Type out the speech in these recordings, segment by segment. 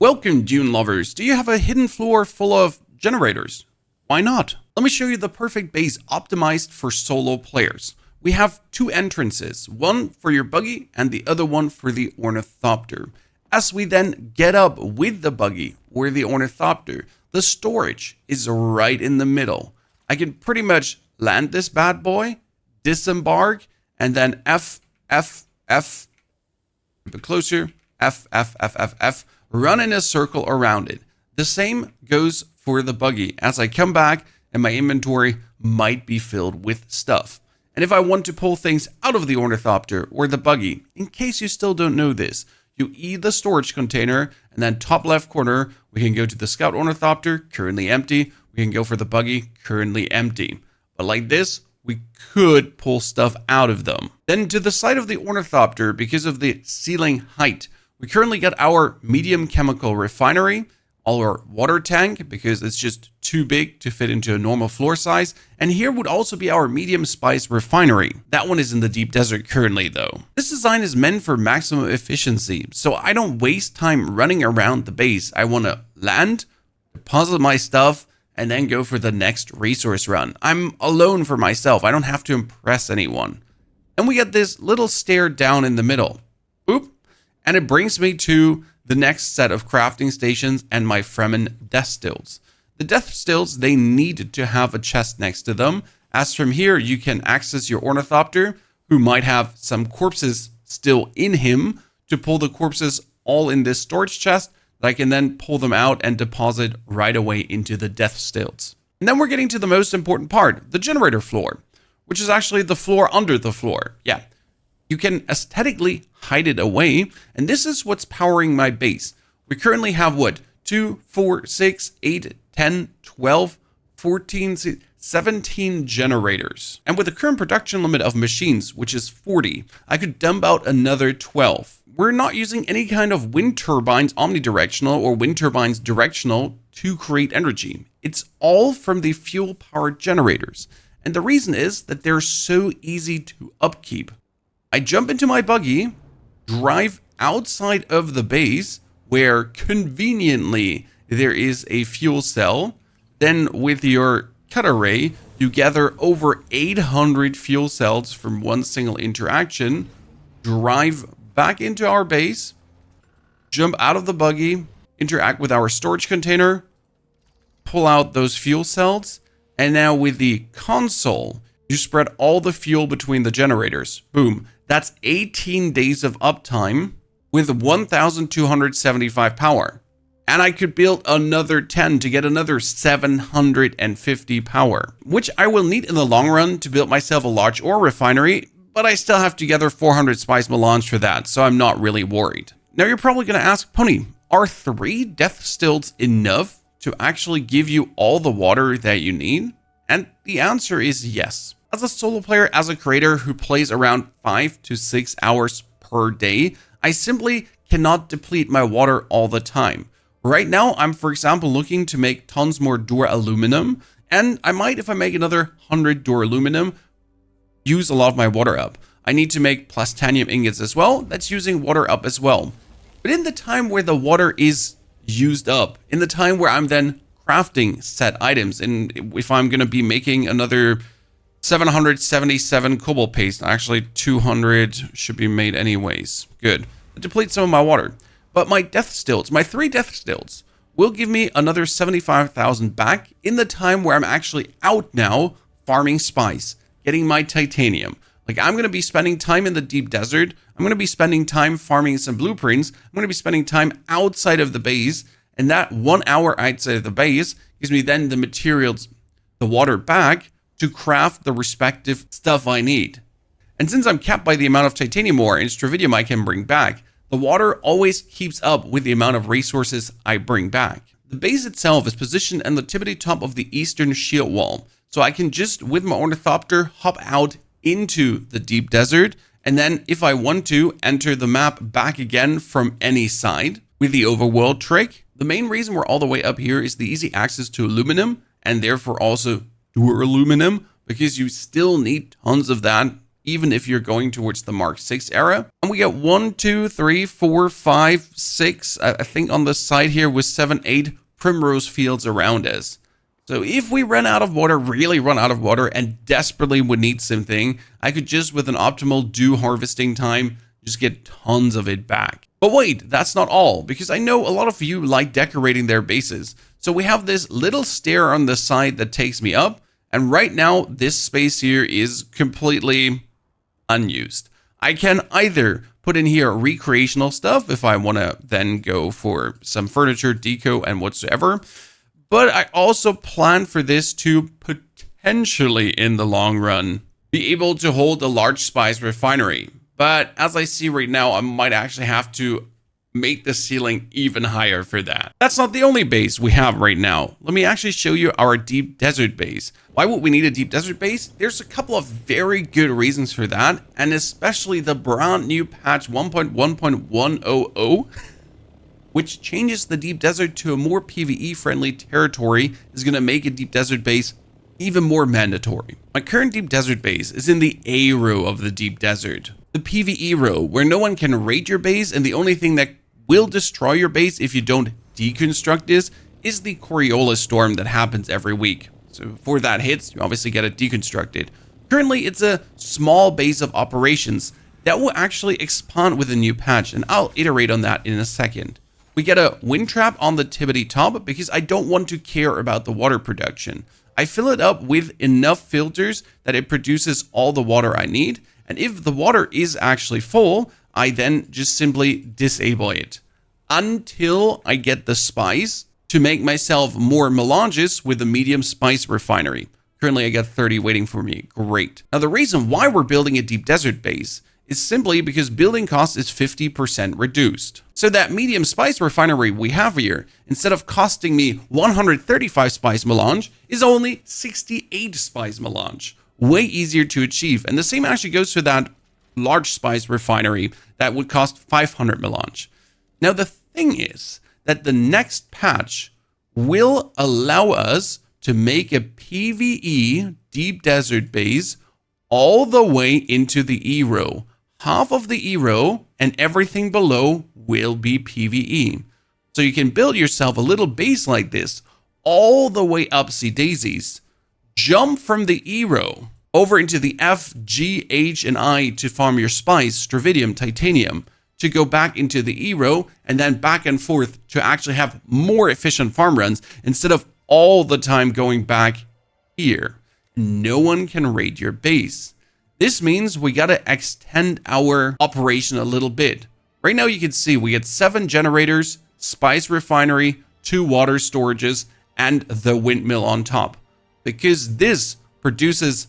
Welcome, Dune lovers. Do you have a hidden floor full of generators? Why not? Let me show you the perfect base optimized for solo players. We have two entrances, one for your buggy and the other one for the ornithopter. As we then get up with the buggy or the ornithopter, the storage is right in the middle. I can pretty much land this bad boy, disembark, and then F, a bit closer, F, run in a circle around it. The same goes for the buggy as I come back and my inventory might be filled with stuff. And if I want to pull things out of the ornithopter or the buggy, in case you still don't know this, you E the storage container and then top left corner, we can go to the scout ornithopter, currently empty. We can go for the buggy, currently empty. But like this, we could pull stuff out of them. Then to the side of the ornithopter, because of the ceiling height, we currently got our medium chemical refinery, our water tank, because it's just too big to fit into a normal floor size. And here would also be our medium spice refinery. That one is in the deep desert currently though. This design is meant for maximum efficiency, so I don't waste time running around the base. I want to land, deposit my stuff, and then go for the next resource run. I'm alone for myself. I don't have to impress anyone. And we get this little stair down in the middle. Boop. And it brings me to the next set of crafting stations and my Fremen Deathstills. The Deathstills, they need to have a chest next to them, as from here you can access your ornithopter, who might have some corpses still in him, to pull the corpses all in this storage chest that I can then pull them out and deposit right away into the Deathstills. And then we're getting to the most important part, the generator floor, which is actually the floor under the floor. Yeah. You can aesthetically hide it away, and this is what's powering my base. We currently have what? 2, 4, 6, 8, 10, 12, 14, 17 generators. And with the current production limit of machines, which is 40, I could dump out another 12. We're not using any kind of wind turbines omnidirectional or wind turbines directional to create energy. It's all from the fuel powered generators. And the reason is that they're so easy to upkeep. I jump into my buggy, drive outside of the base where conveniently there is a fuel cell. Then with your cut array, you gather over 800 fuel cells from one single interaction, drive back into our base, jump out of the buggy, interact with our storage container, pull out those fuel cells, and now with the console, you spread all the fuel between the generators. Boom. That's 18 days of uptime with 1,275 power. And I could build another 10 to get another 750 power, which I will need in the long run to build myself a large ore refinery, but I still have to gather 400 spice melange for that, so I'm not really worried. Now you're probably going to ask, Pony, are 3 Deathstills enough to actually give you all the water that you need? And the answer is yes. As a solo player, as a creator who plays around 5 to 6 hours per day, I simply cannot deplete my water all the time. Right now, I'm, for example, looking to make tons more duraluminum, and I might, if I make another 100 duraluminum, use a lot of my water up. I need to make plastanium ingots as well. That's using water up as well. But in the time where the water is used up, in the time where I'm then crafting set items, and if I'm going to be making another 777 cobalt paste. Actually, 200 should be made anyways. Good. It depletes some of my water. But my Deathstills, my 3 Deathstills, will give me another 75,000 back in the time where I'm actually out now farming spice, getting my titanium. Like, I'm going to be spending time in the deep desert. I'm going to be spending time farming some blueprints. I'm going to be spending time outside of the base. And that 1 hour outside of the base gives me then the materials, the water back, to craft the respective stuff I need. And since I'm capped by the amount of titanium ore and stravidium I can bring back, the water always keeps up with the amount of resources I bring back. The base itself is positioned on the tippity top of the eastern shield wall, so I can just, with my ornithopter, hop out into the deep desert, and then if I want to, enter the map back again from any side with the overworld trick. The main reason we're all the way up here is the easy access to aluminum, and therefore also duraluminum, because you still need tons of that even if you're going towards the Mark 6 era. And we get 1, 2, 3, 4, 5, 6, I think on the side here with 7, 8 primrose fields around us. So if we run out of water, really run out of water, and desperately would need something, I could just, with an optimal dew harvesting time, just get tons of it back. But wait, that's not all, because I know a lot of you like decorating their bases. So we have this little stair on the side that takes me up, and right now this space here is completely unused. I can either put in here recreational stuff if I want to then go for some furniture, deco, and whatsoever. But I also plan for this to potentially, in the long run, be able to hold a large spice refinery. But as I see right now, I might actually have to make the ceiling even higher for that. That's not the only base we have right now. Let me actually show you our deep desert base. Why would we need a deep desert base? There's a couple of very good reasons for that, and especially the brand new patch 1.1.100, which changes the deep desert to a more PvE friendly territory, is going to make a deep desert base even more mandatory. My current deep desert base is in the A row of the deep desert, the PvE row, where no one can raid your base, and the only thing that will destroy your base if you don't deconstruct this is the Coriolis storm that happens every week. So before that hits, you obviously get it deconstructed. Currently, it's a small base of operations that will actually expand with a new patch, and I'll iterate on that in a second. We get a wind trap on the tippity top because I don't want to care about the water production. I fill it up with enough filters that it produces all the water I need, and if the water is actually full, I then just simply disable it until I get the spice to make myself more melanges with the medium spice refinery. Currently, I got 30 waiting for me. Great. Now, the reason why we're building a deep desert base is simply because building cost is 50% reduced. So that medium spice refinery we have here, instead of costing me 135 spice melange, is only 68 spice melange. Way easier to achieve. And the same actually goes for that large spice refinery that would cost 500 melange. Now, the thing is that the next patch will allow us to make a PvE deep desert base all the way into the E row. Half of the E row and everything below will be PvE. So you can build yourself a little base like this all the way up, see daisies, jump from the E row over into the F, G, H, and I to farm your spice, stravidium, titanium, to go back into the E row and then back and forth to actually have more efficient farm runs instead of all the time going back here. No one can raid your base. This means we gotta extend our operation a little bit. Right now you can see we get 7 generators, spice refinery, 2 water storages, and the windmill on top. Because this produces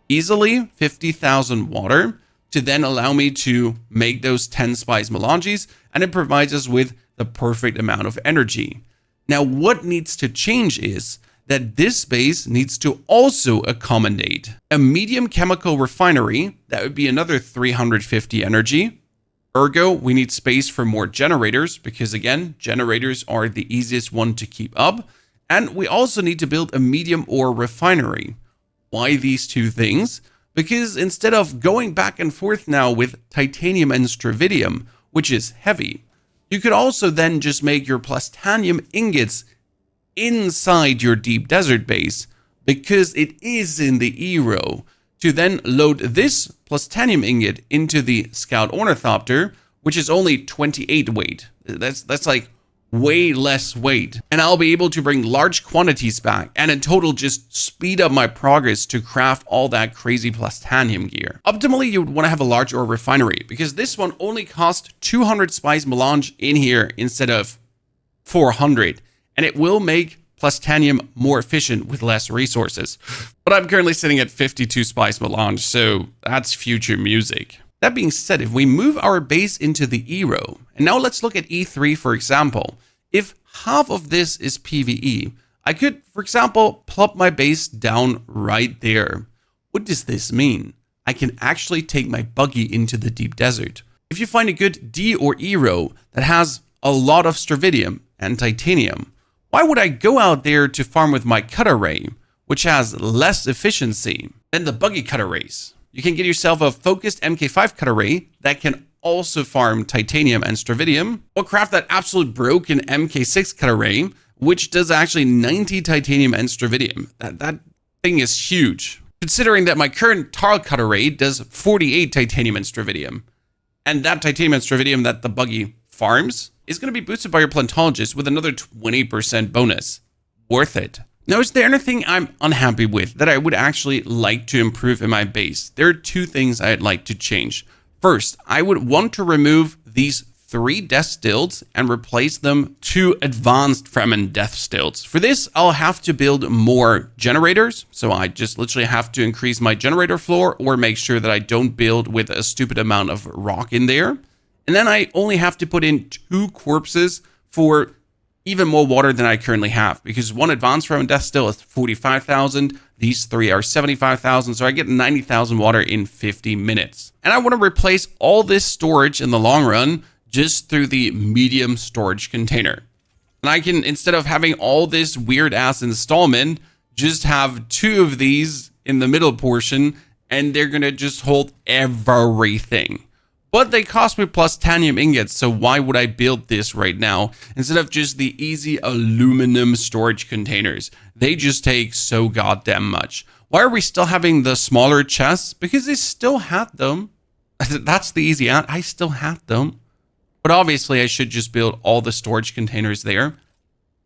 easily 50,000 water to then allow me to make those 10 spice melanges, and it provides us with the perfect amount of energy. Now, what needs to change is that this base needs to also accommodate a medium chemical refinery. That would be another 350 energy. Ergo, we need space for more generators because, again, generators are the easiest one to keep up. And we also need to build a medium ore refinery. Why these two things? Because instead of going back and forth now with titanium and stravidium, which is heavy, you could also then just make your plastanium ingots inside your deep desert base because it is in the E row, to then load this plastanium ingot into the Scout Ornithopter, which is only 28 weight. That's like way less weight, and I'll be able to bring large quantities back and in total just speed up my progress to craft all that crazy plastanium gear. Optimally, you would want to have a large ore refinery because this one only costs 200 spice melange in here instead of 400, and it will make plastanium more efficient with less resources. But I'm currently sitting at 52 spice melange, so that's future music. That being said, if we move our base into the E row, and now let's look at E3 for example. If half of this is PvE, I could, for example, plop my base down right there. What does this mean? I can actually take my buggy into the deep desert. If you find a good D or E row that has a lot of stravidium and titanium, why would I go out there to farm with my cut array, which has less efficiency than the buggy cut arrays? you can get yourself a focused MK5 cut array that can also farm titanium and stravidium, or craft that absolute broken MK6 cut array, which does actually 90 titanium and stravidium. That thing is huge, considering that my current Tarl cut array does 48 titanium and stravidium. And that titanium and stravidium that the buggy farms is going to be boosted by your plantologist with another 20% bonus. Worth it. Now, is there anything I'm unhappy with that I would actually like to improve in my base? There are two things I'd like to change. First, I would want to remove these 3 Deathstills and replace them to advanced Fremen Deathstills. For this, I'll have to build more generators. So I just literally have to increase my generator floor or make sure that I don't build with a stupid amount of rock in there. And then I only have to put in 2 corpses for even more water than I currently have, because 1 advanced Fremen Deathstill is 45,000. These 3 are 75,000, so I get 90,000 water in 50 minutes. And I want to replace all this storage in the long run just through the medium storage container. And I can, instead of having all this weird ass installment, just have 2 of these in the middle portion, and they're gonna just hold everything. But they cost me plus titanium ingots, so why would I build this right now instead of just the easy aluminum storage containers? They just take so goddamn much. Why are we still having the smaller chests? Because they still had them. That's the easy out. I still had them. But obviously I should just build all the storage containers there.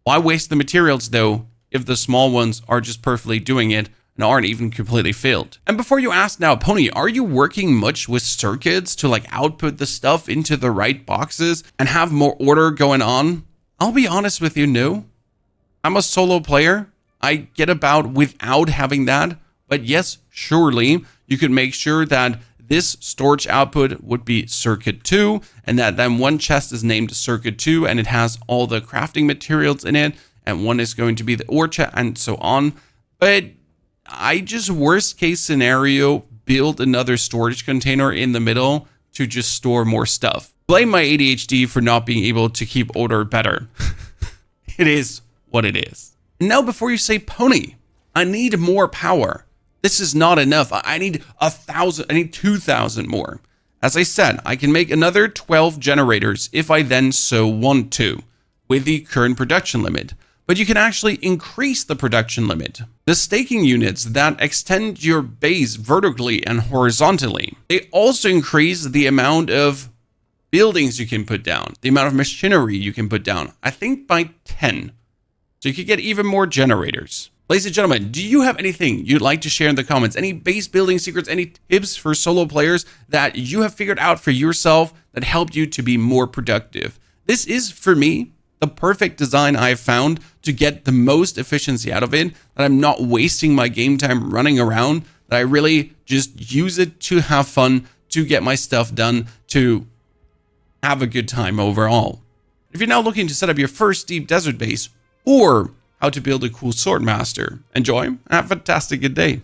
Why waste the materials though if the small ones are just perfectly doing it and aren't even completely filled? And before you ask now, Pony, are you working much with circuits to like output the stuff into the right boxes and have more order going on? I'll be honest with you, no. I'm a solo player. I get about without having that. But yes, surely you could make sure that this storage output would be circuit 2, and that then one chest is named circuit 2 and it has all the crafting materials in it, and one is going to be the ore chest and so on. But I just, worst case scenario, build another storage container in the middle to just store more stuff. Blame my ADHD for not being able to keep order better. It is what it is. Now, before you say, Pony, I need more power. This is not enough. I need 1,000. I need 2,000 more. As I said, I can make another 12 generators if I then so want to, with the current production limit. But you can actually increase the production limit. The staking units that extend your base vertically and horizontally, they also increase the amount of buildings you can put down, the amount of machinery you can put down, I think by 10. So you could get even more generators. Ladies and gentlemen, do you have anything you'd like to share in the comments? Any base building secrets, any tips for solo players that you have figured out for yourself that helped you to be more productive? This is, for me, the perfect design I've found to get the most efficiency out of it, that I'm not wasting my game time running around, that I really just use it to have fun, to get my stuff done, to have a good time overall. If you're now looking to set up your first deep desert base, or how to build a cool sword master, enjoy and have a fantastic good day.